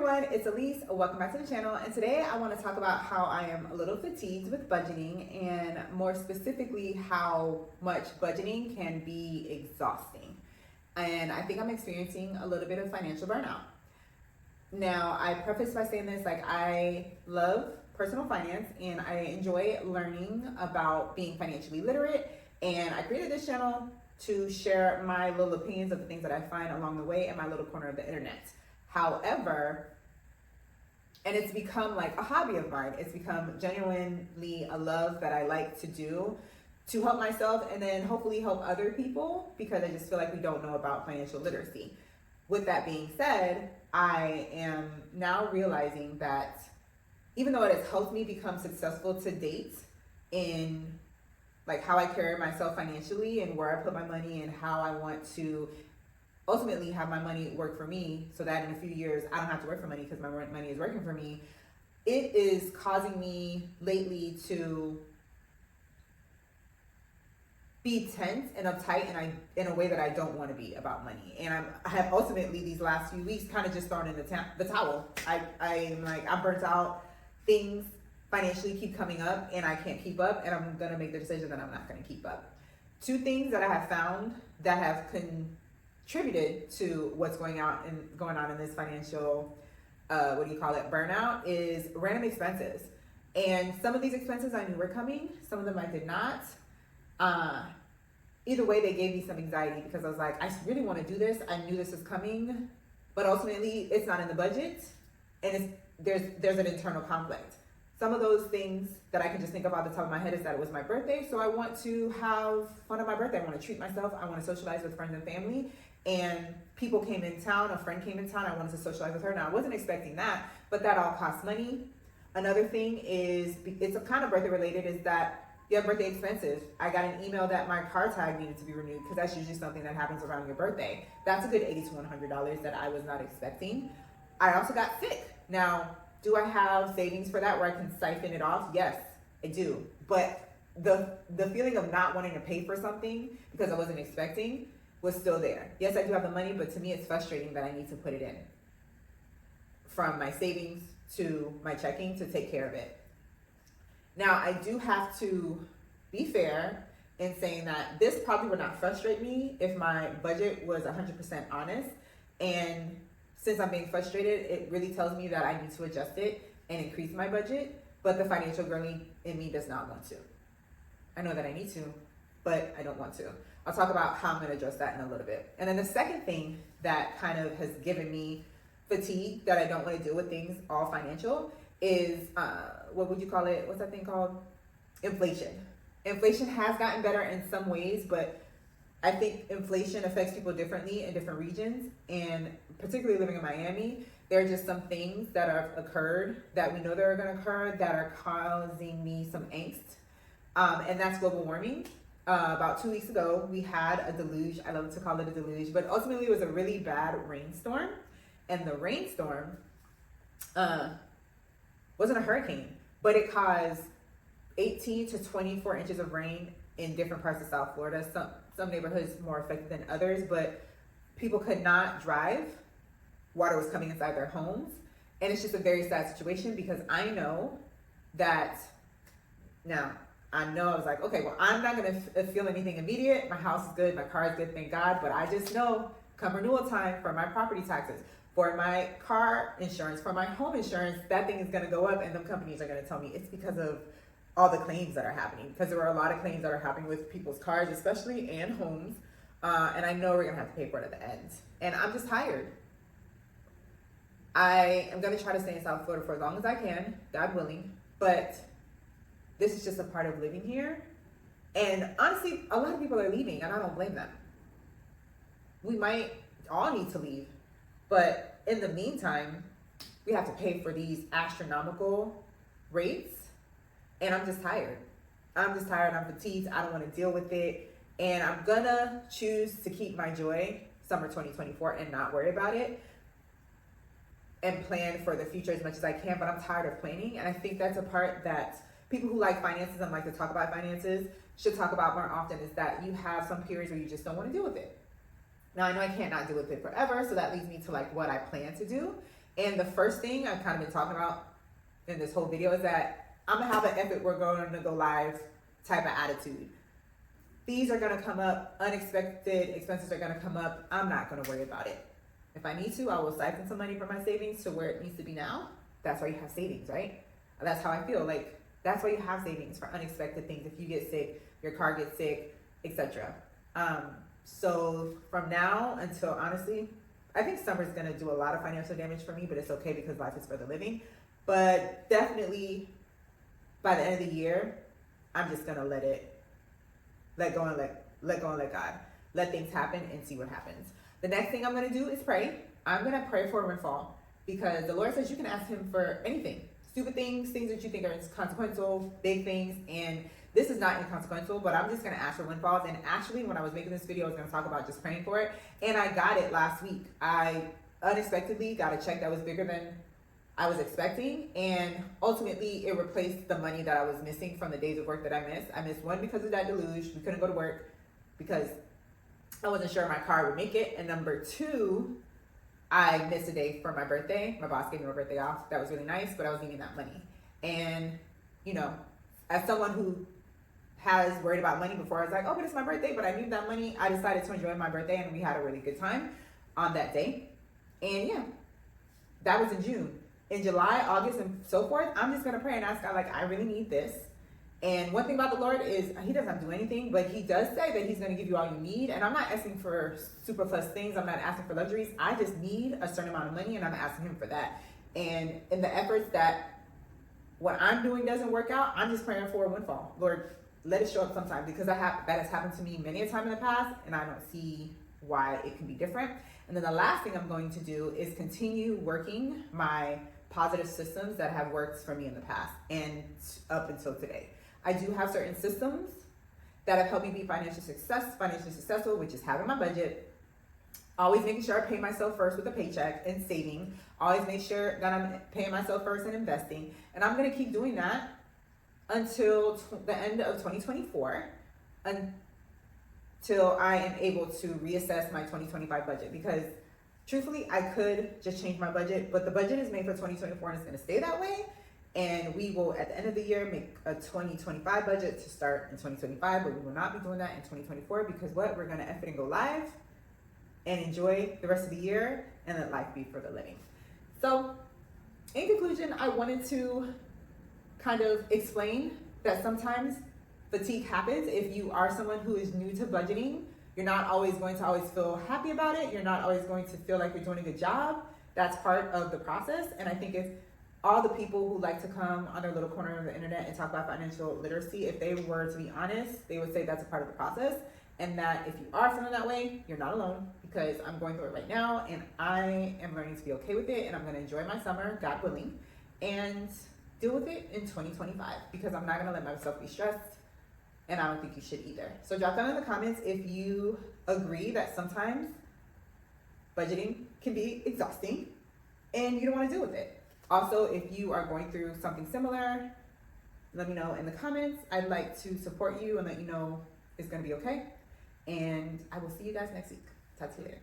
everyone, it's Elise. Welcome back to the channel. And today I want to talk about how I am a little fatigued with budgeting, and more specifically, how much budgeting can be exhausting. And I think I'm experiencing a little bit of financial burnout. Now, I preface by saying this, like, I love personal finance and I enjoy learning about being financially literate. And I created this channel to share my little opinions of the things that I find along the way in my little corner of the internet. However, and it's become like a hobby of mine. It's become genuinely a love that I like to do to help myself and then hopefully help other people, because I just feel like we don't know about financial literacy. With that being said, I am now realizing that even though it has helped me become successful to date in like how I carry myself financially and where I put my money and how I want to ultimately have my money work for me, so that in a few years I don't have to work for money because my money is working for me, it is causing me lately to be tense and uptight and in a way that I don't want to be about money. And I have ultimately these last few weeks kind of just thrown in the towel. I'm like, I'm burnt out. Things financially keep coming up and I can't keep up, and I'm going to make the decision that I'm not going to keep up. Two things that I have found that have contributed to what's going on in this financial, burnout, is random expenses. And some of these expenses I knew were coming, some of them I did not. Either way, they gave me some anxiety because I was like, I really want to do this. I knew this was coming, but ultimately it's not in the budget, and there's an internal conflict. Some of those things that I can just think of off the top of my head is that it was my birthday, so I want to have fun on my birthday. I want to treat myself. I want to socialize with friends and family. And people came in town, a friend came in town, I wanted to socialize with her. Now, I wasn't expecting that, but that all costs money. Another thing is, it's a kind of birthday related, is that you have birthday expenses. I got an email that my car tag needed to be renewed, because that's usually something that happens around your birthday. That's a good $80 to $100 that I was not expecting. I also got sick. Now, do I have savings for that where I can siphon it off? Yes, I do. But the feeling of not wanting to pay for something because I wasn't expecting was still there. Yes, I do have the money, but to me it's frustrating that I need to put it in from my savings to my checking to take care of it. Now, I do have to be fair in saying that this probably would not frustrate me if my budget was 100% honest. And since I'm being frustrated, it really tells me that I need to adjust it and increase my budget, but the financial girl in me does not want to. I know that I need to, but I don't want to. I'll talk about how I'm going to address that in a little bit. And then the second thing that kind of has given me fatigue, that I don't want to deal with things all financial, is, what would you call it? What's that thing called? Inflation. Inflation has gotten better in some ways, but I think inflation affects people differently in different regions, and particularly living in Miami, there are just some things that have occurred that we know that are going to occur that are causing me some angst, and that's global warming. About 2 weeks ago, we had a deluge. I love to call it a deluge, but ultimately it was a really bad rainstorm, and the rainstorm wasn't a hurricane, but it caused 18 to 24 inches of rain in different parts of South Florida. Some neighborhoods more affected than others, but people could not drive. Water was coming inside their homes. And it's just a very sad situation, because I know that now, I was like, okay, well, I'm not going to feel anything immediate. My house is good. My car is good. Thank God. But I just know come renewal time for my property taxes, for my car insurance, for my home insurance, that thing is going to go up. And them companies are going to tell me it's because of all the claims that are happening, because there are a lot of claims that are happening with people's cars, especially, and homes. And I know we're going to have to pay for it at the end. And I'm just tired. I am going to try to stay in South Florida for as long as I can, God willing. But this is just a part of living here. And honestly, a lot of people are leaving, and I don't blame them. We might all need to leave. But in the meantime, we have to pay for these astronomical rates. And I'm just tired. I'm fatigued. I don't want to deal with it. And I'm gonna choose to keep my joy summer 2024 and not worry about it, and plan for the future as much as I can. But I'm tired of planning. And I think that's a part that people who like finances and like to talk about finances should talk about more often, is that you have some periods where you just don't want to deal with it. Now, I know I can't not deal with it forever, so that leads me to like what I plan to do. And the first thing I've kind of been talking about in this whole video is that I'm gonna have an "if it were going to go live" type of attitude. Fees are gonna come up, unexpected expenses are gonna come up. I'm not gonna worry about it. If I need to, I will siphon some money from my savings to where it needs to be now. That's why you have savings, right? That's how I feel. Like, that's why you have savings for unexpected things. If you get sick, your car gets sick, etc. So from now until, honestly, I think summer's gonna do a lot of financial damage for me, but it's okay because life is for the living. But definitely by the end of the year, I'm just gonna let go and let God. Let things happen and see what happens. The next thing I'm gonna do is pray. I'm gonna pray for a windfall because the Lord says you can ask him for anything. Stupid things, things that you think are inconsequential, big things, and this is not inconsequential, but I'm just gonna ask for windfalls. And actually, when I was making this video, I was gonna talk about just praying for it, and I got it last week. I unexpectedly got a check that was bigger than I was expecting, and ultimately it replaced the money that I was missing from the days of work that I missed. I missed one because of that deluge. We couldn't go to work because I wasn't sure my car would make it, and number two, I missed a day for my birthday. My boss gave me my birthday off. That was really nice, but I was needing that money. And, you know, as someone who has worried about money before, I was like, oh, but it's my birthday, but I need that money. I decided to enjoy my birthday, and we had a really good time on that day. And yeah, that was in June. In July, August, and so forth, I'm just gonna pray and ask God, like, I really need this. And one thing about the Lord is he doesn't do anything, but he does say that he's gonna give you all you need. And I'm not asking for super plus things. I'm not asking for luxuries. I just need a certain amount of money, and I'm asking him for that. And in the efforts that what I'm doing doesn't work out, I'm just praying for a windfall. Lord, let it show up sometime, because that has happened to me many a time in the past, and I don't see why it can be different. And then the last thing I'm going to do is continue working my positive systems that have worked for me in the past and up until today. I do have certain systems that have helped me be financially successful, which is having my budget, always making sure I pay myself first with a paycheck and saving, always make sure that I'm paying myself first and investing. And I'm going to keep doing that until the end of 2024, until I am able to reassess my 2025 budget. Because truthfully, I could just change my budget, but the budget is made for 2024 and it's going to stay that way. And we will, at the end of the year, make a 2025 budget to start in 2025, but we will not be doing that in 2024 because what? We're going to F it and go live and enjoy the rest of the year and let life be for the living. So, in conclusion, I wanted to kind of explain that sometimes fatigue happens. If you are someone who is new to budgeting, you're not always going to feel happy about it. You're not always going to feel like you're doing a good job. That's part of the process. And I think if all the people who like to come on their little corner of the internet and talk about financial literacy, if they were to be honest, they would say that's a part of the process. And that if you are feeling that way, you're not alone, because I'm going through it right now and I am learning to be okay with it, and I'm going to enjoy my summer, God willing, and deal with it in 2025, because I'm not going to let myself be stressed, and I don't think you should either. So drop down in the comments if you agree that sometimes budgeting can be exhausting and you don't want to deal with it. Also, if you are going through something similar, let me know in the comments. I'd like to support you and let you know it's going to be okay. And I will see you guys next week. Talk to you later.